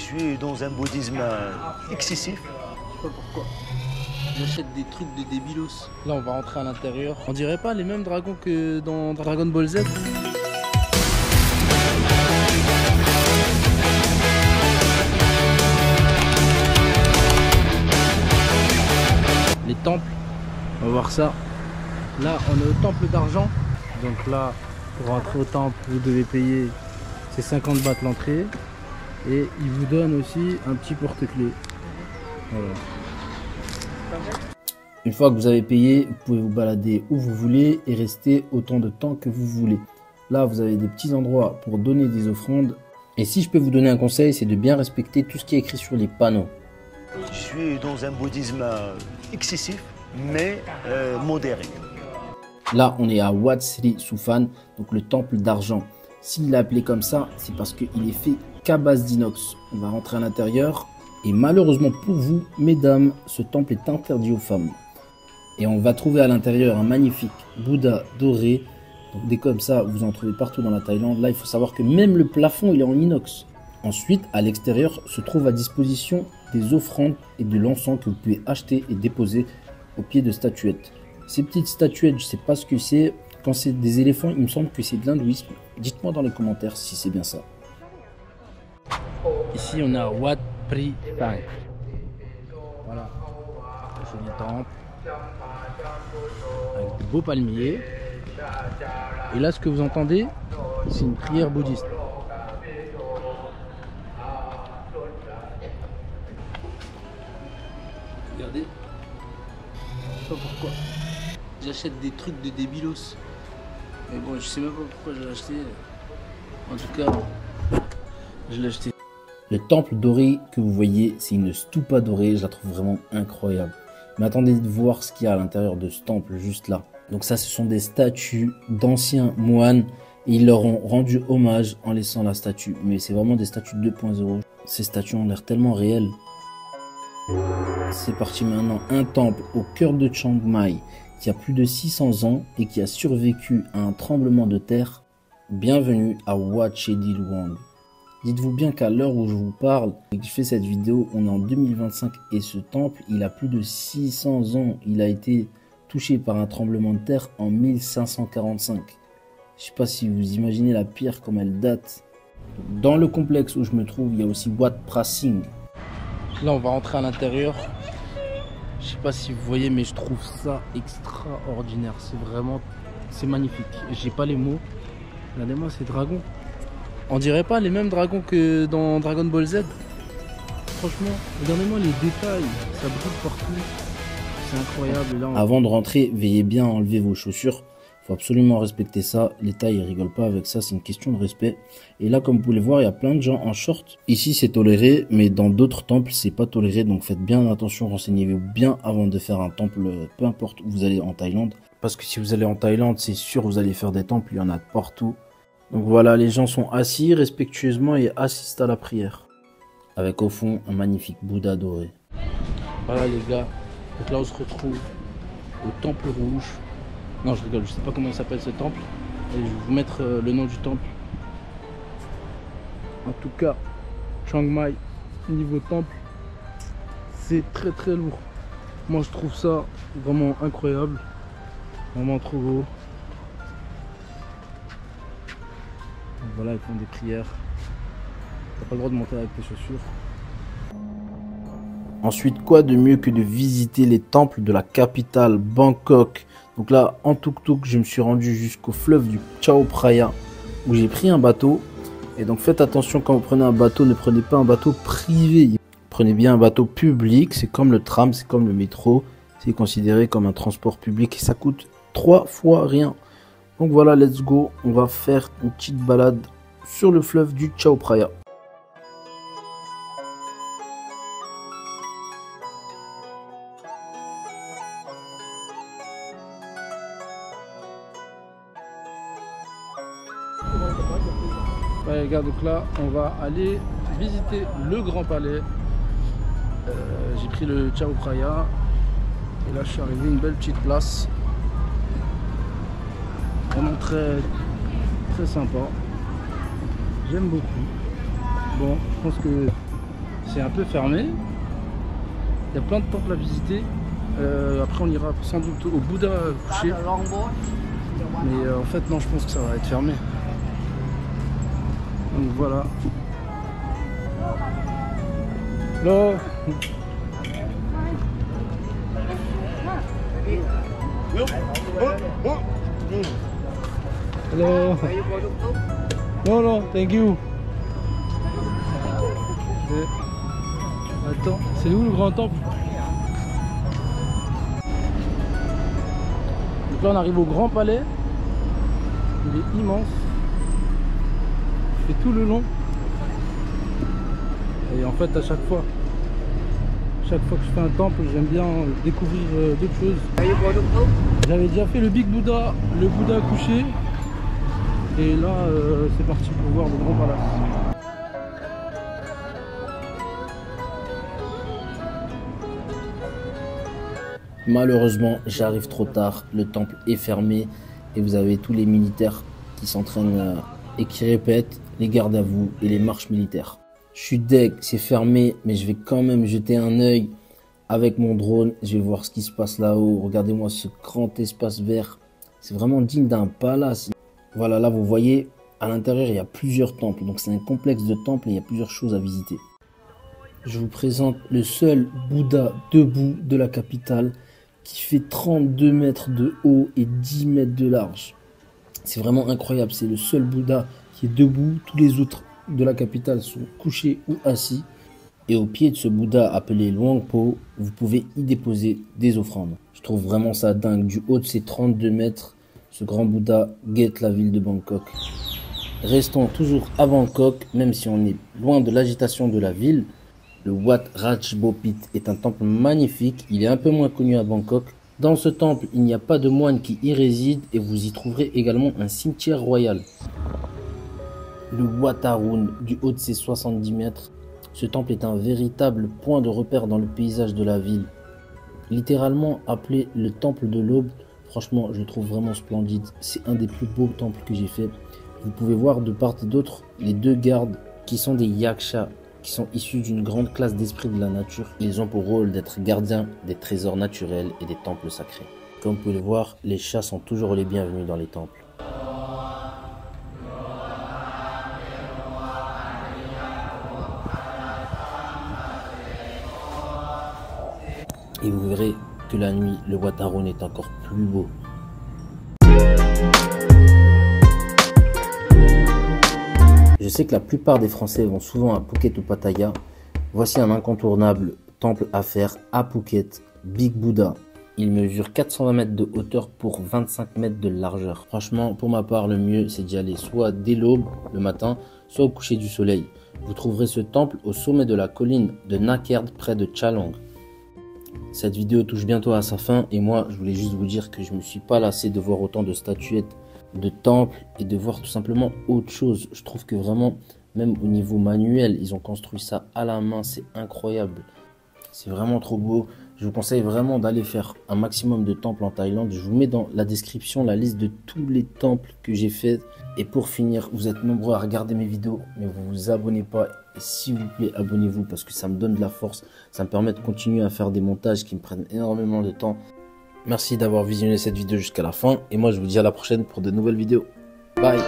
suis dans un bouddhisme excessif. Je sais pas pourquoi. J'achète des trucs de débilos. Là, on va rentrer à l'intérieur. On dirait pas les mêmes dragons que dans Dragon Ball Z. Les temples, on va voir ça. Là, on est au temple d'argent. Donc là, pour rentrer au temple, vous devez payer ces 50 bahts l'entrée. Et il vous donne aussi un petit porte-clés. Voilà. Une fois que vous avez payé, vous pouvez vous balader où vous voulez et rester autant de temps que vous voulez. Là, vous avez des petits endroits pour donner des offrandes. Et si je peux vous donner un conseil, c'est de bien respecter tout ce qui est écrit sur les panneaux. Je suis dans un bouddhisme excessif, mais modéré. Là, on est à Wat Sri Suphan, donc le temple d'argent. S'il est appelé comme ça, c'est parce qu'il est fait qu'à base d'inox. On va rentrer à l'intérieur. Et malheureusement pour vous, mesdames, ce temple est interdit aux femmes. Et on va trouver à l'intérieur un magnifique Bouddha doré. Donc des comme ça, vous en trouvez partout dans la Thaïlande. Là, il faut savoir que même le plafond, il est en inox. Ensuite, à l'extérieur, se trouve à disposition des offrandes et de l'encens que vous pouvez acheter et déposer au pied de statuettes. Ces petites statuettes, je ne sais pas ce que c'est. Quand c'est des éléphants, il me semble que c'est de l'hindouisme. Dites-moi dans les commentaires si c'est bien ça. Ici, on a Wat Pri Phang. Voilà. C'est du temple. Avec de beaux palmiers. Et là, ce que vous entendez, c'est une prière bouddhiste. Regardez. Je sais pas pourquoi. J'achète des trucs de débilos. Mais bon, je sais même pas pourquoi je l'ai acheté. En tout cas, je l'ai acheté. Le temple doré que vous voyez, c'est une stupa dorée. Je la trouve vraiment incroyable. Mais attendez de voir ce qu'il y a à l'intérieur de ce temple, juste là. Donc ça, ce sont des statues d'anciens moines. Et ils leur ont rendu hommage en laissant la statue. Mais c'est vraiment des statues 2.0. Ces statues ont l'air tellement réelles. C'est parti maintenant. Un temple au cœur de Chiang Mai qui a plus de 600 ans et qui a survécu à un tremblement de terre. Bienvenue à Wat Chedi Luang. Dites-vous bien qu'à l'heure où je vous parle et que je fais cette vidéo, on est en 2025 et ce temple, il a plus de 600 ans. Il a été touché par un tremblement de terre en 1545. Je sais pas si vous imaginez la pierre comme elle date. Dans le complexe où je me trouve, il y a aussi Wat Prasing. Là, on va rentrer à l'intérieur. Je sais pas si vous voyez, mais je trouve ça extraordinaire. C'est magnifique. J'ai pas les mots. Regardez-moi ces dragons. On dirait pas les mêmes dragons que dans Dragon Ball Z. Franchement, regardez-moi les détails. Ça brille partout. C'est incroyable. Là, Avant de rentrer, veillez bien à enlever vos chaussures. Faut absolument respecter ça. Les Thaïs, ils rigolent pas avec ça. C'est une question de respect. Et là, comme vous pouvez le voir, il y a plein de gens en short. Ici, c'est toléré, mais dans d'autres temples, c'est pas toléré. Donc, faites bien attention. Renseignez-vous bien avant de faire un temple, peu importe où vous allez en Thaïlande. Parce que si vous allez en Thaïlande, c'est sûr, vous allez faire des temples. Il y en a partout. Donc voilà, les gens sont assis respectueusement et assistent à la prière. Avec au fond, un magnifique Bouddha doré. Voilà les gars. Donc là, on se retrouve au temple rouge. Non, je rigole, je sais pas comment s'appelle ce temple. Et je vais vous mettre le nom du temple. En tout cas, Chiang Mai, niveau temple, c'est très très lourd. Moi, je trouve ça vraiment incroyable. Vraiment trop beau. Donc voilà, ils font des prières. T'as pas le droit de monter avec tes chaussures. Ensuite, quoi de mieux que de visiter les temples de la capitale Bangkok. Donc là, en tuk-tuk, je me suis rendu jusqu'au fleuve du Chao Phraya où j'ai pris un bateau. Et donc faites attention quand vous prenez un bateau, ne prenez pas un bateau privé. Prenez bien un bateau public, c'est comme le tram, c'est comme le métro. C'est considéré comme un transport public et ça coûte 3 fois rien. Donc voilà, let's go, on va faire une petite balade sur le fleuve du Chao Phraya. Ouais, regarde, donc là, on va aller visiter le Grand Palais. J'ai pris le Chao Phraya. Et là, je suis arrivé à une belle petite place. Vraiment très sympa. J'aime beaucoup. Bon, je pense que c'est un peu fermé. Il y a plein de temples à visiter. Après on ira sans doute au Bouddha couché. Mais en fait non, je pense que ça va être fermé. Donc voilà. Hello. Hello. No, no, thank you. Attends, c'est où le grand temple? Donc là on arrive au grand palais. Il est immense. Il fait tout le long. Et en fait à chaque fois que je fais un temple, j'aime bien découvrir d'autres choses. J'avais déjà fait le Big Buddha, le Bouddha couché. Et là c'est parti pour voir le grand palace. Malheureusement, j'arrive trop tard, le temple est fermé et vous avez tous les militaires qui s'entraînent et qui répètent les gardes à vous et les marches militaires. Je suis deg, c'est fermé, mais je vais quand même jeter un œil avec mon drone. Je vais voir ce qui se passe là-haut. Regardez-moi ce grand espace vert. C'est vraiment digne d'un palace. Voilà, là vous voyez, à l'intérieur il y a plusieurs temples. Donc c'est un complexe de temples et il y a plusieurs choses à visiter. Je vous présente le seul Bouddha debout de la capitale qui fait 32 mètres de haut et 10 mètres de large. C'est vraiment incroyable, c'est le seul Bouddha qui est debout. Tous les autres de la capitale sont couchés ou assis. Et au pied de ce Bouddha appelé Luang Por, vous pouvez y déposer des offrandes. Je trouve vraiment ça dingue. Du haut de ces 32 mètres, ce grand Bouddha guette la ville de Bangkok. Restons toujours à Bangkok, même si on est loin de l'agitation de la ville. Le Wat Ratchbopit est un temple magnifique, il est un peu moins connu à Bangkok. Dans ce temple, il n'y a pas de moines qui y résident et vous y trouverez également un cimetière royal. Le Wat Arun, du haut de ses 70 mètres, ce temple est un véritable point de repère dans le paysage de la ville. Littéralement appelé le temple de l'aube, franchement je le trouve vraiment splendide, c'est un des plus beaux temples que j'ai fait. Vous pouvez voir de part et d'autre les deux gardes qui sont des yakshas, qui sont issus d'une grande classe d'esprit de la nature. Ils ont pour rôle d'être gardiens des trésors naturels et des temples sacrés. Comme vous pouvez le voir, les chats sont toujours les bienvenus dans les temples. Et vous verrez que la nuit, le Wat Arun est encore plus beau. Je sais que la plupart des Français vont souvent à Phuket ou Pattaya. Voici un incontournable temple à faire à Phuket, Big Buddha. Il mesure 420 mètres de hauteur pour 25 mètres de largeur. Franchement, pour ma part, le mieux c'est d'y aller soit dès l'aube, le matin, soit au coucher du soleil. Vous trouverez ce temple au sommet de la colline de Nakerd près de Chalong. Cette vidéo touche bientôt à sa fin et moi je voulais juste vous dire que je me suis pas lassé de voir autant de statuettes, de temples et de voir tout simplement autre chose. Je trouve que vraiment, même au niveau manuel, ils ont construit ça à la main, c'est incroyable. C'est vraiment trop beau. Je vous conseille vraiment d'aller faire un maximum de temples en Thaïlande. Je vous mets dans la description la liste de tous les temples que j'ai fait. Et pour finir, vous êtes nombreux à regarder mes vidéos, mais vous vous abonnez pas. Et s'il vous plaît, abonnez-vous parce que ça me donne de la force. Ça me permet de continuer à faire des montages qui me prennent énormément de temps. Merci d'avoir visionné cette vidéo jusqu'à la fin. Et moi, je vous dis à la prochaine pour de nouvelles vidéos. Bye!